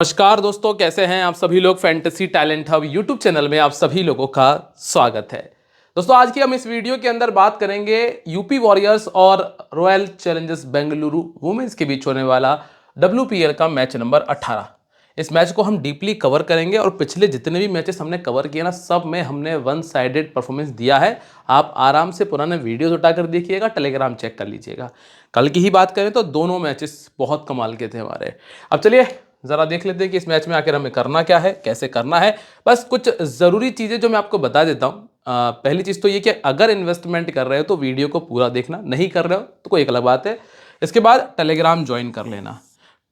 नमस्कार दोस्तों, कैसे हैं आप सभी लोग। Fantasy talent hub YouTube channel में आप सभी लोगों का स्वागत है। दोस्तों, आज की हम इस वीडियो के अंदर बात करेंगे यूपी वॉरियर्स और रॉयल चैलेंजर्स बेंगलुरु वुमेन्स के बीच होने वाला WPL का मैच नंबर 18। इस मैच को हम डीपली कवर करेंगे और पिछले जितने भी मैचेस हमने कवर किए ना, सब में हमने वन साइडेड परफॉर्मेंस दिया है। आप आराम से पुराने वीडियोज उठाकर देखिएगा, टेलीग्राम चेक कर लीजिएगा। कल की ही बात करें तो दोनों मैचेस बहुत कमाल के थे हमारे। अब चलिए ज़रा देख लेते हैं कि इस मैच में आखिर हमें करना क्या है, कैसे करना है। बस कुछ ज़रूरी चीज़ें जो मैं आपको बता देता हूँ। पहली चीज़ तो ये कि अगर इन्वेस्टमेंट कर रहे हो तो वीडियो को पूरा देखना, नहीं कर रहे हो तो कोई एक अलग बात है। इसके बाद टेलीग्राम ज्वाइन कर लेना।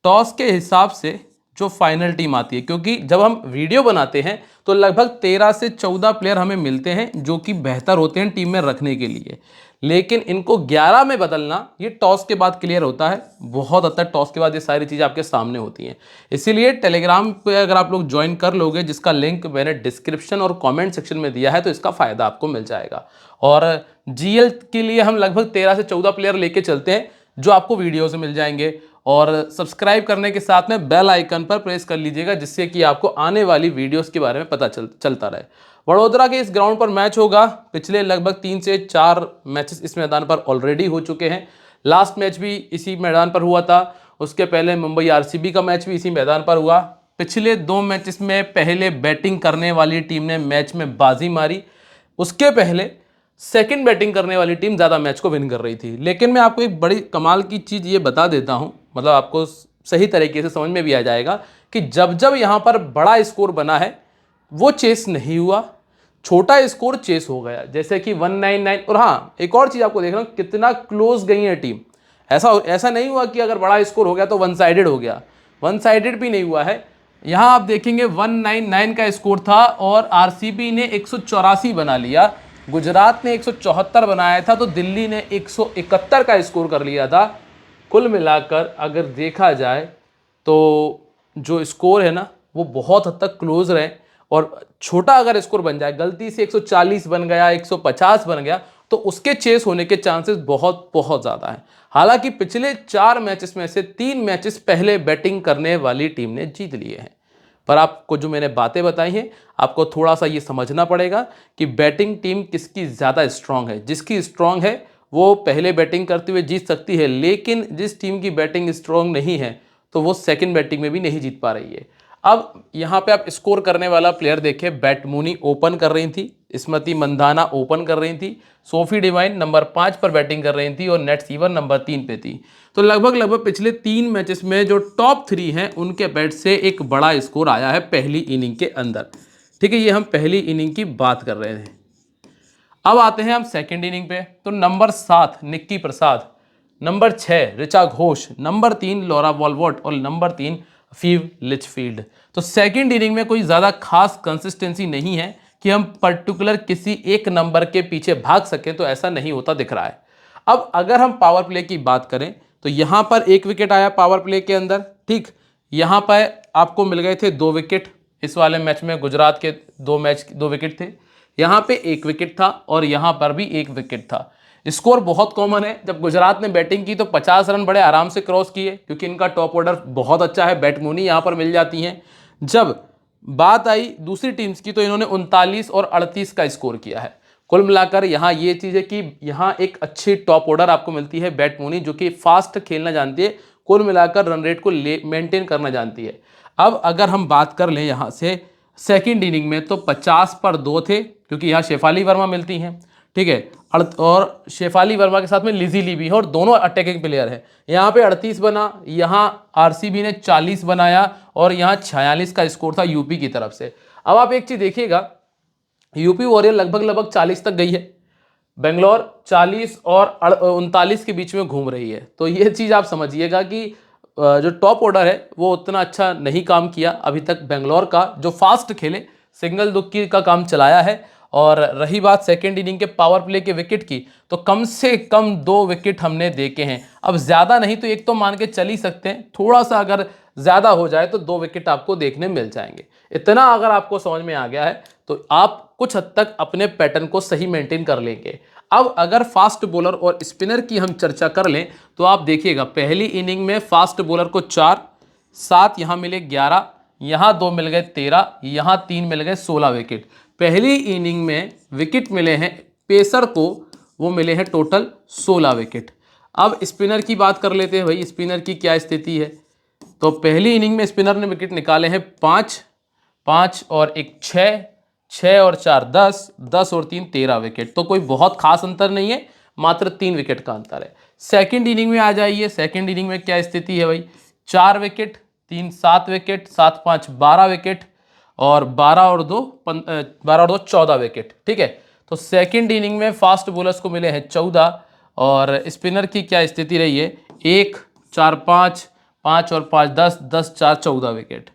टॉस के हिसाब से जो फाइनल टीम आती है, क्योंकि जब हम वीडियो बनाते हैं तो लगभग 13 से 14 प्लेयर हमें मिलते हैं जो कि बेहतर होते हैं टीम में रखने के लिए, लेकिन इनको 11 में बदलना ये टॉस के बाद क्लियर होता है। बहुत हद तक टॉस के बाद ये सारी चीज़ें आपके सामने होती हैं। इसीलिए टेलीग्राम पे अगर आप लोग ज्वाइन कर लोगे, जिसका लिंक मैंने डिस्क्रिप्शन और कमेंट सेक्शन में दिया है, तो इसका फ़ायदा आपको मिल जाएगा। और GL के लिए हम लगभग 13 से 14 प्लेयर लेके चलते हैं जो आपको वीडियो से मिल जाएंगे। और सब्सक्राइब करने के साथ में बेल आइकन पर प्रेस कर लीजिएगा, जिससे कि आपको आने वाली वीडियोस के बारे में पता चलता रहे। वडोदरा के इस ग्राउंड पर मैच होगा। पिछले लगभग 3 से 4 मैचेस इस मैदान पर ऑलरेडी हो चुके हैं। लास्ट मैच भी इसी मैदान पर हुआ था। उसके पहले मुंबई RCB का मैच भी इसी मैदान पर हुआ। पिछले 2 मैचेस में पहले बैटिंग करने वाली टीम ने मैच में बाजी मारी, उसके पहले सेकंड बैटिंग करने वाली टीम ज़्यादा मैच को विन कर रही थी। लेकिन मैं आपको एक बड़ी कमाल की चीज़ ये बता देता हूँ, मतलब आपको सही तरीके से समझ में भी आ जाएगा कि जब जब यहाँ पर बड़ा स्कोर बना है वो चेस नहीं हुआ, छोटा स्कोर चेस हो गया, जैसे कि 199। और हाँ, एक और चीज़ आपको देखना, कितना क्लोज गई है टीम। ऐसा नहीं हुआ कि अगर बड़ा स्कोर हो गया तो वन साइडेड हो गया, वन साइडेड भी नहीं हुआ है। यहाँ आप देखेंगे 199 का स्कोर था और RCB ने 184 बना लिया, गुजरात ने 174 बनाया था, तो दिल्ली ने 171 का स्कोर कर लिया था। कुल मिलाकर अगर देखा जाए तो जो स्कोर है ना, वो बहुत हद तक क्लोज रहे। और छोटा अगर स्कोर बन जाए, गलती से 140 बन गया, 150 बन गया, तो उसके चेस होने के चांसेस बहुत बहुत ज़्यादा हैं। हालांकि पिछले 4 मैचेस में से 3 मैचेस पहले बैटिंग करने वाली टीम ने जीत लिए हैं। पर आपको जो मैंने बातें बताई हैं, आपको थोड़ा सा ये समझना पड़ेगा कि बैटिंग टीम किसकी ज़्यादा स्ट्रांग है। जिसकी स्ट्रांग है वो पहले बैटिंग करते हुए जीत सकती है, लेकिन जिस टीम की बैटिंग स्ट्रांग नहीं है तो वो सेकंड बैटिंग में भी नहीं जीत पा रही है। अब यहाँ पे आप स्कोर करने वाला प्लेयर देखिए, बैट मूनी ओपन कर रही थी, स्मृति मंधाना ओपन कर रही थी, सोफी डिवाइन नंबर 5 पर बैटिंग कर रही थी और नेट सीवर नंबर 3 पे थी। तो लगभग पिछले 3 मैचेस में जो टॉप 3 हैं उनके बैट से एक बड़ा स्कोर आया है पहली इनिंग के अंदर। ठीक है, ये हम पहली इनिंग की बात कर रहे थे। अब आते हैं हम सेकेंड इनिंग पे। तो number 7 Nikki Prasad, number 6 Richa Ghosh, number 3 Laura Wolvaardt और नंबर 3 फीव लिचफील्ड। तो सेकेंड इनिंग में कोई ज़्यादा खास कंसिस्टेंसी नहीं है कि हम पर्टिकुलर किसी एक नंबर के पीछे भाग सकें, तो ऐसा नहीं होता दिख रहा है। अब अगर हम पावर प्ले की बात करें तो यहाँ पर 1 विकेट आया पावर प्ले के अंदर। ठीक, यहाँ पर आपको मिल गए थे 2 विकेट। इस वाले मैच में गुजरात के 2 विकेट थे, यहाँ पे 1 विकेट था और यहाँ पर भी 1 विकेट था। स्कोर बहुत कॉमन है। जब गुजरात ने बैटिंग की तो 50 रन बड़े आराम से क्रॉस किए, क्योंकि इनका टॉप ऑर्डर बहुत अच्छा है, बैट मूनी यहाँ पर मिल जाती हैं। जब बात आई दूसरी टीम्स की तो इन्होंने 39 और 38 का स्कोर किया है। कुल मिलाकर यहाँ ये चीज़ है कि यहाँ एक अच्छी टॉप ऑर्डर आपको मिलती है, बैट मूनी जो कि फास्ट खेलना जानती है, कुल मिलाकर रन रेट को मेंटेन करना जानती है। अब अगर हम बात कर लें यहाँ से सेकंड इनिंग में, तो 50 पर 2 थे, क्योंकि यहाँ शेफाली वर्मा मिलती हैं। ठीक है, और शेफाली वर्मा के साथ में लिजी ली भी है और दोनों अटैकिंग प्लेयर है। यहाँ पे 38 बना, यहाँ RCB ने 40 बनाया और यहाँ 46 का स्कोर था यूपी की तरफ से। अब आप एक चीज़ देखिएगा, यूपी वॉरियर लगभग 40 तक गई है, बेंगलोर 40 और 39 के बीच में घूम रही है। तो ये चीज़ आप समझिएगा कि जो टॉप ऑर्डर है वो उतना अच्छा नहीं काम किया अभी तक। बेंगलोर का जो फास्ट खेले, सिंगल दुक्की का काम चलाया है। और रही बात सेकेंड इनिंग के पावर प्ले के विकेट की, तो कम से कम 2 विकेट हमने देखे हैं। अब ज़्यादा नहीं तो एक तो मान के चल ही सकते हैं, थोड़ा सा अगर ज़्यादा हो जाए तो 2 विकेट आपको देखने मिल जाएंगे। इतना अगर आपको समझ में आ गया है तो आप कुछ हद तक अपने पैटर्न को सही मेंटेन कर लेंगे। अब अगर फास्ट बॉलर और स्पिनर की हम चर्चा कर लें तो आप देखिएगा, पहली इनिंग में फास्ट बॉलर को 4, 7 यहाँ मिले 11, यहाँ 2 मिल गए 13, यहाँ 3 मिल गए 16 विकेट। पहली इनिंग में विकेट मिले हैं पेसर को, वो मिले हैं टोटल 16 विकेट। अब स्पिनर की बात कर लेते हैं भाई, स्पिनर की क्या स्थिति है। तो पहली इनिंग में स्पिनर ने विकेट निकाले हैं 5, 5 और 1 6, 6 और 4 10, 10 और 3 13 विकेट। तो कोई बहुत खास अंतर नहीं है, मात्र 3 विकेट का अंतर है। सेकंड इनिंग में आ जाइए, सेकंड इनिंग में क्या स्थिति है भाई, 4 विकेट, 3 7 विकेट, 7 5 12 विकेट और 12 और 2 14 विकेट। ठीक है, तो सेकंड इनिंग में फास्ट बॉलर्स को मिले हैं 14 और स्पिनर की क्या स्थिति रही है, 1 4 5, 5 और 5 10, 10 4 14 विकेट।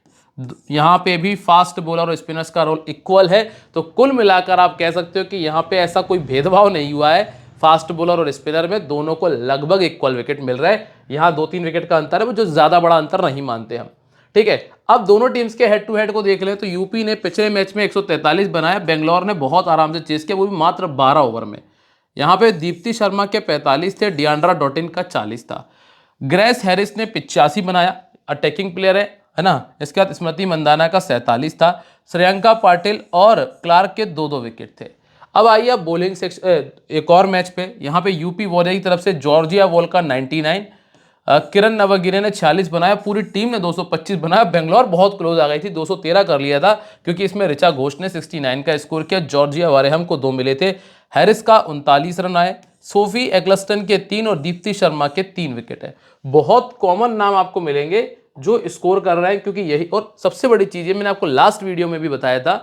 यहाँ पे भी फास्ट बॉलर और स्पिनर्स का रोल इक्वल है। तो कुल मिलाकर आप कह सकते हो कि यहाँ पे ऐसा कोई भेदभाव नहीं हुआ है, फास्ट बॉलर और स्पिनर में दोनों को लगभग इक्वल विकेट मिल रहा है। यहाँ 2-3 विकेट का अंतर है, वो जो ज़्यादा बड़ा अंतर नहीं मानते हम। ठीक है, अब दोनों टीम्स के हेड टू हेड को देख लें तो यूपी ने पिछले मैच में 143 बनाया, बेंगलोर ने बहुत आराम से चेस किया, वो भी मात्र 12 ओवर में। यहाँ पे दीप्ति शर्मा के 45 थे, डियांड्रा डॉटिन का 40 था। ग्रेस हैरिस ने 85 बनाया, अटैकिंग प्लेयर है ना। इसके बाद स्मृति मंदाना का 47 था, श्रेयंका पाटिल और क्लार्क के 2-2 विकेट थे। अब आइए अब बॉलिंग सेक्शन एक और मैच पे। यहाँ पे यूपी वॉरियर की तरफ से जॉर्जिया वॉल का 99, किरण नवगिरे ने 46 बनाया, पूरी टीम ने 225 बनाया। बेंगलोर बहुत क्लोज आ गई थी, 213 कर लिया था क्योंकि इसमें ऋचा घोष ने 69 का स्कोर किया। जॉर्जिया वारेहम को 2 मिले थे, हैरिस का 39 रन आए, सोफी एग्लस्टन के 3 और दीप्ति शर्मा के 3 विकेट है। बहुत कॉमन नाम आपको मिलेंगे जो स्कोर कर रहे हैं, क्योंकि यही और सबसे बड़ी चीज़ है, मैंने आपको लास्ट वीडियो में भी बताया था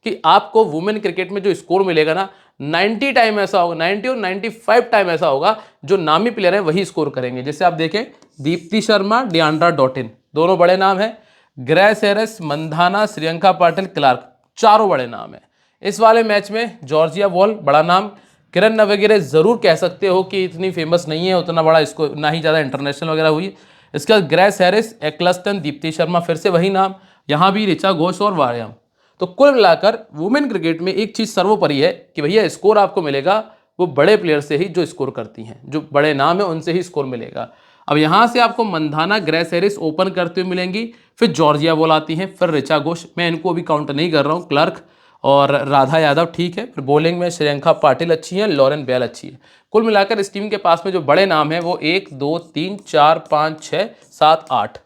कि आपको वुमेन क्रिकेट में जो स्कोर मिलेगा ना, 90 टाइम ऐसा होगा, 90 और 95 टाइम ऐसा होगा जो नामी प्लेयर हैं वही स्कोर करेंगे। जैसे आप देखें, दीप्ति शर्मा, डियांड्रा डॉटिन, दोनों बड़े नाम हैं, Grace Harris, Mandhana, Shreyanka Patil, Clarke, चारों बड़े नाम हैं। इस वाले मैच में जॉर्जिया वॉल बड़ा नाम, किरण नवगिरे जरूर कह सकते हो कि इतनी फेमस नहीं है, उतना बड़ा इसको ना ही ज़्यादा इंटरनेशनल वगैरह हुई। इसके बाद ग्रेस हैरिस, एक्लस्टन, दीप्ति शर्मा, फिर से वही नाम, यहाँ भी ऋचा घोष और वारेहम। तो कुल मिलाकर वुमेन क्रिकेट में एक चीज़ सर्वोपरि है कि भैया स्कोर आपको मिलेगा वो बड़े प्लेयर से ही जो स्कोर करती हैं, जो बड़े नाम है उनसे ही स्कोर मिलेगा। अब यहाँ से आपको मंधाना, ग्रेस हैरिस ओपन करते हुए मिलेंगी, फिर जॉर्जिया वॉल आती हैं, फिर ऋचा घोष, मैं इनको अभी काउंट नहीं कर रहा हूँ, क्लर्क और राधा यादव ठीक है। फिर बॉलिंग में श्रेयंका पाटिल अच्छी हैं, लॉरेन बेल अच्छी है। कुल मिलाकर इस टीम के पास में जो बड़े नाम हैं वो 1 2 3 4 5 6 7 8,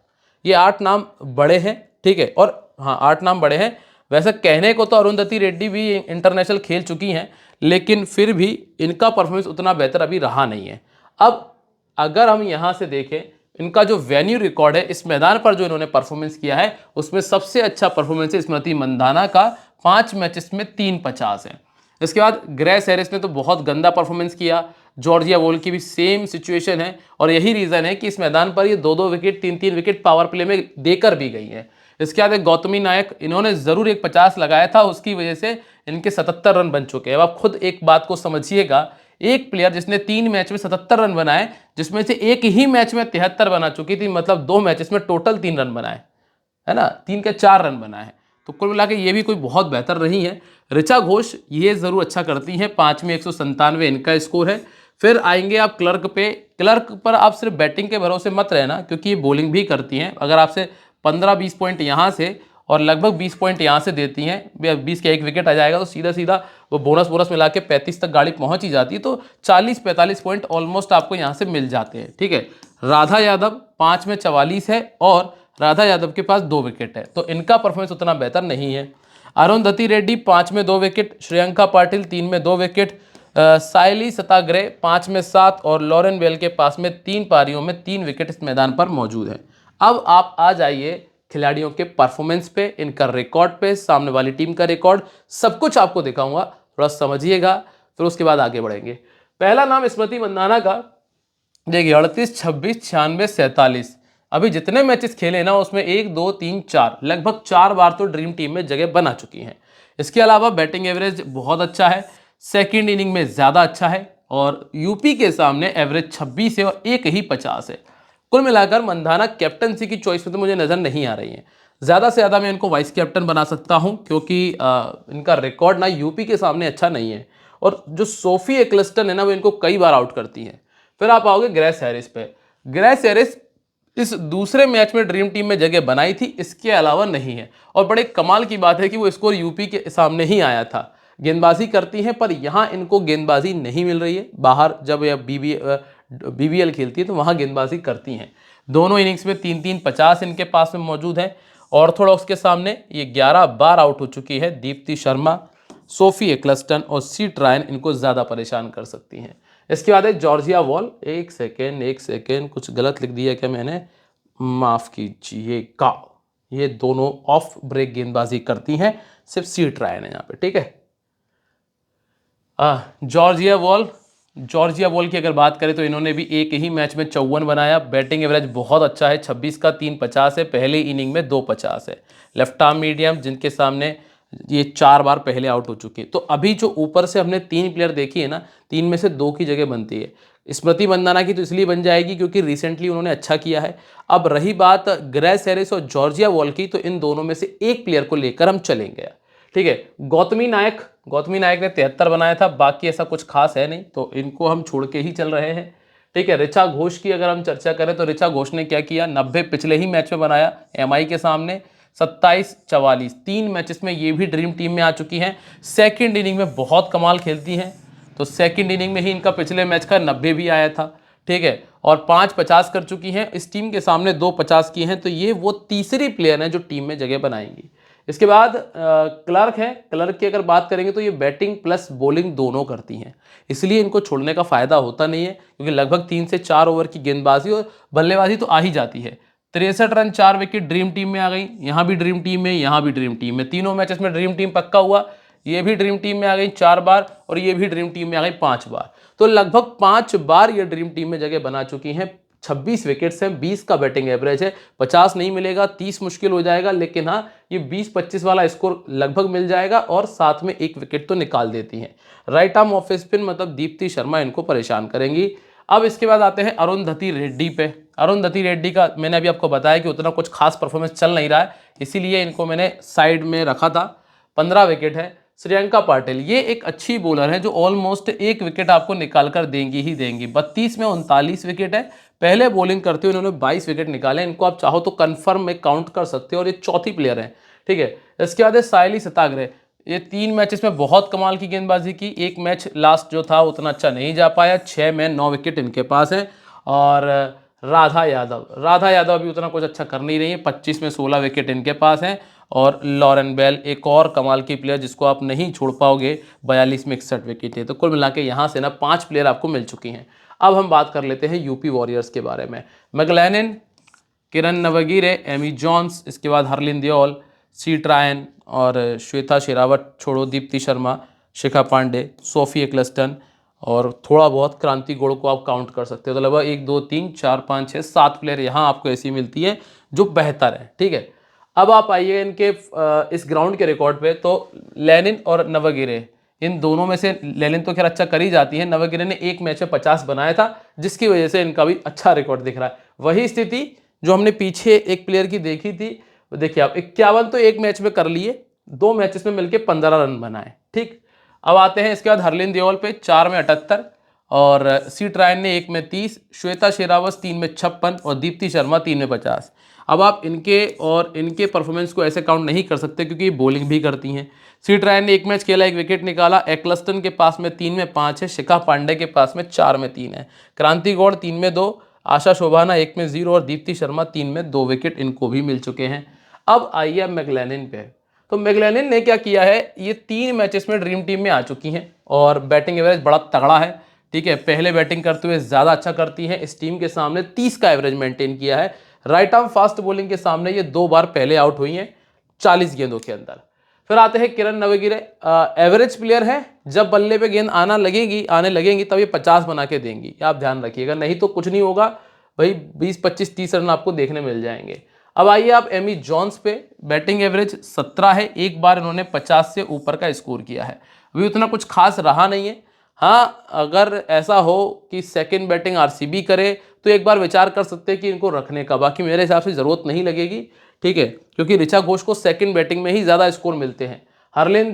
ये 8 नाम बड़े हैं। ठीक है, और हाँ 8 नाम बड़े हैं। वैसे कहने को तो अरुंधति रेड्डी भी इंटरनेशनल खेल चुकी हैं, लेकिन फिर भी इनका परफॉर्मेंस उतना बेहतर अभी रहा नहीं है। अब अगर हम यहाँ से देखें, इनका जो वेन्यू रिकॉर्ड है, इस मैदान पर जो इन्होंने परफॉर्मेंस किया है, उसमें सबसे अच्छा परफॉर्मेंस है स्मृति मंदाना का, 5 मैचेस में 350 है। इसके बाद ग्रेस हैरिस ने तो बहुत गंदा परफॉर्मेंस किया, जॉर्जिया वॉल की भी सेम सिचुएशन है, और यही रीज़न है कि इस मैदान पर ये 2-2 विकेट, 3-3 विकेट पावर प्ले में देकर भी गई है। इसके बाद एक गौतमी नायक, इन्होंने ज़रूर एक 50 लगाया था, उसकी वजह से इनके 77 रन बन चुके हैं। अब आप खुद एक बात को समझिएगा, एक प्लेयर जिसने 3 मैच में 77 रन बनाए, जिसमें से एक ही मैच में 73 बना चुकी थी, मतलब 2 मैचेस में टोटल 3 रन बनाए, है ना, 3 के 4 रन बनाए हैं। तो कुल मिला के ये भी कोई बहुत बेहतर नहीं है। ऋचा घोष ये ज़रूर अच्छा करती हैं, 5 में 197 इनका स्कोर है। फिर आएंगे आप क्लर्क पे। क्लर्क पर आप सिर्फ बैटिंग के भरोसे मत रहना, क्योंकि ये बॉलिंग भी करती हैं। अगर आपसे 15-20 पॉइंट यहाँ से और लगभग 20 पॉइंट यहाँ से देती हैं, 20 का 1 विकेट आ जाएगा तो सीधा सीधा वो बोनस मिला के 35 तक गाड़ी पहुँच ही जाती है। तो 40-45 पॉइंट ऑलमोस्ट आपको यहाँ से मिल जाते हैं। ठीक है, राधा यादव 5 में 44 है और राधा यादव के पास 2 विकेट है, तो इनका परफॉर्मेंस उतना बेहतर नहीं है। अरुंधति रेड्डी 5 में 2 विकेट, श्रेयंका पाटिल 3 में 2 विकेट, साइली सताग्रे 5 में 7 और लॉरेन बेल के पास में 3 पारियों में 3 विकेट इस मैदान पर मौजूद है। अब आप आ जाइए खिलाड़ियों के परफॉर्मेंस पे, इनका रिकॉर्ड पे, सामने वाली टीम का रिकॉर्ड, सब कुछ आपको दिखाऊंगा, थोड़ा समझिएगा, फिर उसके बाद आगे बढ़ेंगे। पहला नाम स्मृति मंदाना का, देखिए 38, 26, 96, 47, अभी जितने मैचेस खेले ना उसमें 1 2 3 4 लगभग 4 बार तो ड्रीम टीम में जगह बना चुकी हैं। इसके अलावा बैटिंग एवरेज बहुत अच्छा है, सेकेंड इनिंग में ज़्यादा अच्छा है, और यूपी के सामने एवरेज 26 है और एक ही 50 है। कुल मिलाकर मंधाना कैप्टनसी की चॉइस में तो मुझे नज़र नहीं आ रही है। ज़्यादा से ज़्यादा मैं इनको वाइस कैप्टन बना सकता हूं, क्योंकि इनका रिकॉर्ड ना यूपी के सामने अच्छा नहीं है, और जो सोफी एक्लस्टन है ना वो इनको कई बार आउट करती हैं। फिर आप आओगे ग्रेस हैरिस पे। ग्रेस हैरिस इस दूसरे मैच में ड्रीम टीम में जगह बनाई थी, इसके अलावा नहीं है। और बड़े कमाल की बात है कि वो स्कोर यूपी के सामने ही आया था। गेंदबाजी करती हैं पर यहाँ इनको गेंदबाजी नहीं मिल रही है। बाहर जब यह बीबीएल खेलती है तो वहाँ गेंदबाजी करती हैं। दोनों इनिंग्स में 3-3 50 इनके पास में मौजूद है। ऑर्थोडॉक्स के सामने ये 11 बार आउट हो चुकी है। दीप्ति शर्मा, सोफी एक्लस्टन और सी ट्रायन इनको ज़्यादा परेशान कर सकती हैं। इसके बाद है जॉर्जिया वॉल। एक सेकेंड कुछ गलत लिख दिया क्या मैंने, माफ़ कीजिएगा। ये दोनों ऑफ ब्रेक गेंदबाजी करती हैं, सिर्फ सी ट्रायन है यहाँ पे, ठीक है। जॉर्जिया वॉल की अगर बात करें तो इन्होंने भी एक ही मैच में 54 बनाया। बैटिंग एवरेज बहुत अच्छा है, 26 का 350 है। पहले इनिंग में 250 है। लेफ्ट आर्म मीडियम जिनके सामने ये 4 बार पहले आउट हो चुके हैं। तो अभी जो ऊपर से हमने 3 प्लेयर देखी है ना, 3 में से 2 की जगह बनती है। स्मृति मंदाना की तो इसलिए बन जाएगी क्योंकि रिसेंटली उन्होंने अच्छा किया है। अब रही बात ग्रेस हैरिस और जॉर्जिया वॉल की, तो इन दोनों में से एक प्लेयर को लेकर हम चलेंगे, ठीक है। गौतमी नायक ने 73 बनाया था, बाकी ऐसा कुछ खास है नहीं, तो इनको हम छोड़ के ही चल रहे हैं, ठीक है। ऋचा घोष की अगर हम चर्चा करें तो ऋचा घोष ने क्या किया, 90 पिछले ही मैच में बनाया एमआई के सामने, 27-44 3 मैचेस में ये भी ड्रीम टीम में आ चुकी हैं। सेकंड इनिंग में बहुत कमाल खेलती हैं, तो सेकंड इनिंग में ही इनका पिछले मैच का 90 भी आया था, ठीक है। और 5-50 कर चुकी हैं, इस टीम के सामने 2-50 किए हैं। तो ये वो तीसरी प्लेयर हैं जो टीम में जगह बनाएंगी। इसके बाद क्लर्क है। क्लर्क की अगर बात करेंगे तो ये बैटिंग प्लस बॉलिंग दोनों करती हैं, इसलिए इनको छोड़ने का फायदा होता नहीं है, क्योंकि लगभग 3 से 4 ओवर की गेंदबाजी और बल्लेबाजी तो आ ही जाती है। 63 रन 4 विकेट ड्रीम टीम में आ गई। यहाँ भी ड्रीम टीम में, यहाँ भी ड्रीम टीम में, तीनों मैचेस में ड्रीम टीम पक्का हुआ। ये भी ड्रीम टीम में आ गई 4 बार और ये भी ड्रीम टीम में आ गई 5 बार। तो लगभग 5 बार ये ड्रीम टीम में जगह बना चुकी हैं। 26 विकेट्स हैं, 20 का बैटिंग एवरेज है। 50 नहीं मिलेगा, 30 मुश्किल हो जाएगा, लेकिन हाँ ये 20-25 वाला स्कोर लगभग मिल जाएगा और साथ में 1 विकेट तो निकाल देती हैं। राइट आर्म ऑफ स्पिन मतलब दीप्ति शर्मा इनको परेशान करेंगी। अब इसके बाद आते हैं अरुंधति रेड्डी पे। अरुंधति रेड्डी का मैंने अभी आपको बताया कि उतना कुछ खास परफॉर्मेंस चल नहीं रहा है, इसीलिए इनको मैंने साइड में रखा था। 15 विकेट है। श्रियंका पाटिल ये एक अच्छी बॉलर है जो ऑलमोस्ट 1 विकेट आपको निकाल कर देंगी ही देंगी। 32 में 39 विकेट है। पहले बॉलिंग करते हुए इन्होंने 22 विकेट निकाले। इनको आप चाहो तो कंफर्म में काउंट कर सकते हो और ये चौथी प्लेयर है, ठीक है। इसके बाद है सायली सताग्रे। ये 3 मैचेस में बहुत कमाल की गेंदबाजी की। एक मैच लास्ट जो था उतना अच्छा नहीं जा पाया। 6 में 9 विकेट इनके पास है। और राधा यादव अभी उतना कुछ अच्छा कर नहीं रही है। 25 में 16 विकेट इनके पास हैं। और लॉरेन बेल एक और कमाल की प्लेयर जिसको आप नहीं छोड़ पाओगे, 42 में 61 विकेट है। तो कुल मिला के यहाँ से ना 5 प्लेयर आपको मिल चुकी हैं। अब हम बात कर लेते हैं यूपी वॉरियर्स के बारे में। मैगलैनिन, किरण नवगिरे, एमी जॉन्स, इसके बाद हरलिन देओल, सी ट्रायन और श्वेता शेरावत, छोड़ो दीप्ति शर्मा, शिखा पांडे, सोफी एक्लस्टन और थोड़ा बहुत क्रांति गोड़ को आप काउंट कर सकते हो। तो लगभग 1 2 3 4 5 6 7 प्लेयर यहाँ आपको ऐसी मिलती है जो बेहतर है, ठीक है। अब आप आइए इनके इस ग्राउंड के रिकॉर्ड पे, तो लेनिन और नवगिरे, इन दोनों में से लेनिन तो खैर अच्छा कर ही जाती है। नवगिरे ने एक मैच में 50 बनाया था, जिसकी वजह से इनका भी अच्छा रिकॉर्ड दिख रहा है। वही स्थिति जो हमने पीछे एक प्लेयर की देखी थी, देखिए आप 51 तो एक मैच में कर लिए, 2 मैचेस में मिलके 15 रन बनाए, ठीक। अब आते हैं इसके बाद हरलिन देओल पे। 4 में 78 और सी ट्रायन ने 1 में 30, श्वेता शेरावत 3 में 56 और दीप्ति शर्मा 3 में 50। अब आप इनके परफॉर्मेंस को ऐसे काउंट नहीं कर सकते क्योंकि ये बॉलिंग भी करती हैं। सी ट्रायन ने 1 मैच खेला, 1 विकेट निकाला। एक्लस्टन के पास में 3 में 5 है। शिखा पांडे के पास में 4 में 3 है। क्रांति गौड़ 3 में 2, आशा शोभाना 1 में 0 और दीप्ति शर्मा 3 में 2 विकेट इनको भी मिल चुके हैं। अब आइए मैगलैनिन पे। तो मैगलैनिन ने क्या किया है, ये 3 मैचेस में ड्रीम टीम में आ चुकी हैं और बैटिंग एवरेज बड़ा तगड़ा है, ठीक है। पहले बैटिंग करते हुए ज़्यादा अच्छा करती हैं। इस टीम के सामने 30 का एवरेज मेंटेन किया है। राइट आर्म फास्ट बॉलिंग के सामने ये 2 बार पहले आउट हुई हैं 40 गेंदों के अंदर। फिर आते हैं किरण नवगिरे। एवरेज प्लेयर है, जब बल्ले पे गेंद आने लगेंगी तब ये 50 बना के देंगी, आप ध्यान रखिएगा, नहीं तो कुछ नहीं होगा भाई। 20 25 30 रन आपको देखने मिल जाएंगे। अब आइए आप एमी जॉन्स पे। बैटिंग एवरेज 17 है, एक बार इन्होंने 50 से ऊपर का स्कोर किया है। अभी उतना कुछ खास रहा नहीं है। हाँ, अगर ऐसा हो कि सेकंड बैटिंग आरसीबी करे तो एक बार विचार कर सकते हैं कि इनको रखने का, बाकी मेरे हिसाब से ज़रूरत नहीं लगेगी, ठीक है, क्योंकि ऋचा घोष को सेकंड बैटिंग में ही ज़्यादा स्कोर मिलते हैं। हरलिन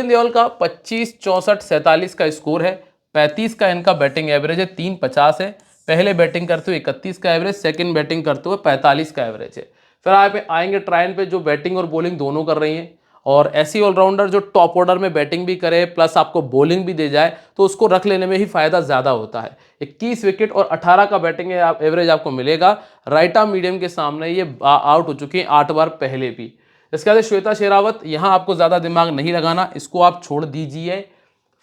देओल का 25 64 47 का स्कोर है। 35 का इनका बैटिंग एवरेज है, 350 है। पहले बैटिंग करते हुए 31 का एवरेज, सेकंड बैटिंग करते हुए 45 का एवरेज है। फिर आप आएंगे ट्रायन पे जो बैटिंग और बॉलिंग दोनों कर रही हैं, और ऐसी ऑलराउंडर जो टॉप ऑर्डर में बैटिंग भी करे प्लस आपको बॉलिंग भी दे जाए तो उसको रख लेने में ही फायदा ज़्यादा होता है। 21 विकेट और 18 का बैटिंग एवरेज आपको मिलेगा। राइट आर्म मीडियम के सामने ये आउट हो चुकी हैं 8 बार पहले भी। इसके बाद श्वेता शेरावत, यहाँ आपको ज़्यादा दिमाग नहीं लगाना, इसको आप छोड़ दीजिए।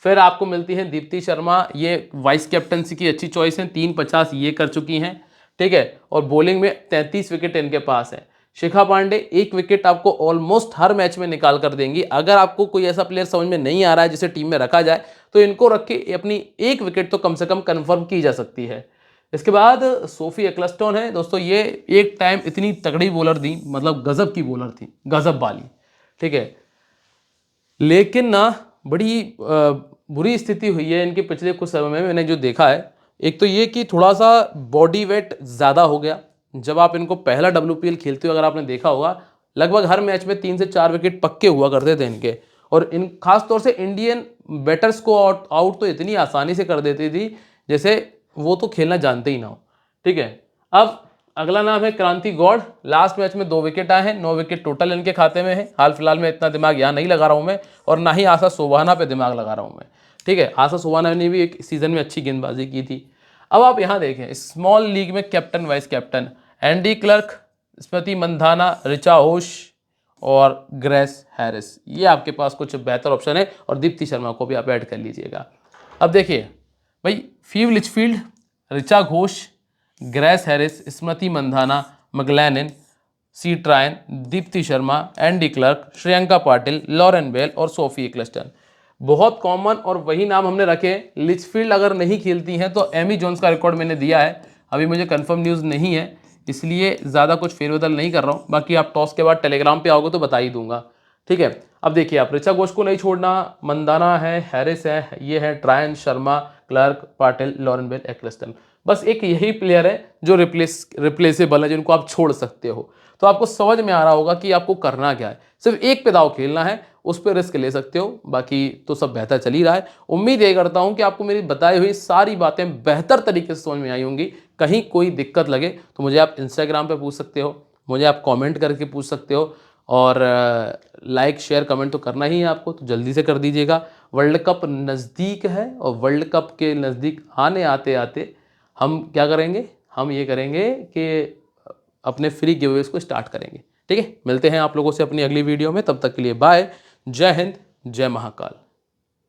फिर आपको मिलती है दीप्ति शर्मा, ये वाइस कैप्टनसी की अच्छी चॉइस है, 350 ये कर चुकी हैं, ठीक है, और बॉलिंग में 33 विकेट इनके पास है। शिखा पांडे 1 विकेट आपको ऑलमोस्ट हर मैच में निकाल कर देंगी। अगर आपको कोई ऐसा प्लेयर समझ में नहीं आ रहा है जिसे टीम में रखा जाए तो इनको रख के अपनी 1 विकेट तो कम से कम कंफर्म की जा सकती है। इसके बाद सोफी एक्लस्टन है दोस्तों, ये एक टाइम इतनी तगड़ी बॉलर थी, मतलब गजब की बॉलर थी, गजब वाली, ठीक है, लेकिन ना बड़ी बुरी स्थिति हुई है इनके पिछले कुछ समय में मैंने जो देखा है। एक तो ये कि थोड़ा सा बॉडी वेट ज़्यादा हो गया। जब आप इनको पहला WPL खेलते हुए अगर आपने देखा होगा, लगभग हर मैच में 3 से 4 विकेट पक्के हुआ करते थे इनके, और इन खास तौर से इंडियन बैटर्स को आउट तो इतनी आसानी से कर देती थी जैसे वो तो खेलना जानते ही ना हो, ठीक है। अब अगला नाम है क्रांति गौड़। लास्ट मैच में 2 विकेट आए हैं, 9 विकेट टोटल इनके खाते में है। हाल फिलहाल में इतना दिमाग यहाँ नहीं लगा रहा हूँ मैं, और ना ही आशा सोबाना पे दिमाग लगा रहा हूँ मैं, ठीक है। आशा सोबाना ने भी एक सीजन में अच्छी गेंदबाजी की थी। अब आप यहाँ देखें स्मॉल लीग में captain vice captain, Andy Clark, Smriti Mandhana, Richa Ghosh और ग्रेस हैरिस, ये आपके पास कुछ बेहतर ऑप्शन है, और दीप्ति शर्मा को भी आप ऐड कर लीजिएगा। अब देखिए भाई, Phoebe Litchfield, Richa Ghosh, Grace Harris, Smriti Mandhana, Meg Lanning, C Tryon, Deepti Sharma, Andy Clark, Shreyanka Patil, Lauren Bell और सोफी एक्लस्टन, बहुत कॉमन और वही नाम हमने रखे। लिचफील्ड अगर नहीं खेलती हैं तो एमी जोन्स का रिकॉर्ड मैंने दिया है, अभी मुझे कंफर्म न्यूज़ नहीं है इसलिए ज़्यादा कुछ फेरबदल नहीं कर रहा हूँ। बाकी आप टॉस के बाद टेलीग्राम पे आओगे तो बता ही दूंगा, ठीक है। अब देखिए आप ऋचा घोष को नहीं छोड़ना, मंदाना है, हैरिस है, ये है Tryon, Sharma, Clark, Patil, Lauren Bell, Ecclestone, बस एक यही प्लेयर है जो रिप्लेसेबल है जिनको आप छोड़ सकते हो। तो आपको समझ में आ रहा होगा कि आपको करना क्या है, सिर्फ एक पे दाव खेलना है, उस पर रिस्क ले सकते हो, बाकी तो सब बेहतर चल ही रहा है। उम्मीद ये करता हूं कि आपको मेरी बताई हुई सारी बातें बेहतर तरीके से समझ में आई होंगी। कहीं कोई दिक्कत लगे तो मुझे आप इंस्टाग्राम पे पूछ सकते हो, मुझे आप कमेंट करके पूछ सकते हो, और लाइक शेयर कमेंट तो करना ही है आपको, तो जल्दी से कर दीजिएगा। वर्ल्ड कप नज़दीक है, और वर्ल्ड कप के नज़दीक आने आते आते हम क्या करेंगे, हम ये करेंगे कि अपने फ्री गिवअवेज को स्टार्ट करेंगे, ठीक है। मिलते हैं आप लोगों से अपनी अगली वीडियो में, तब तक के लिए बाय, जय हिंद, जय महाकाल।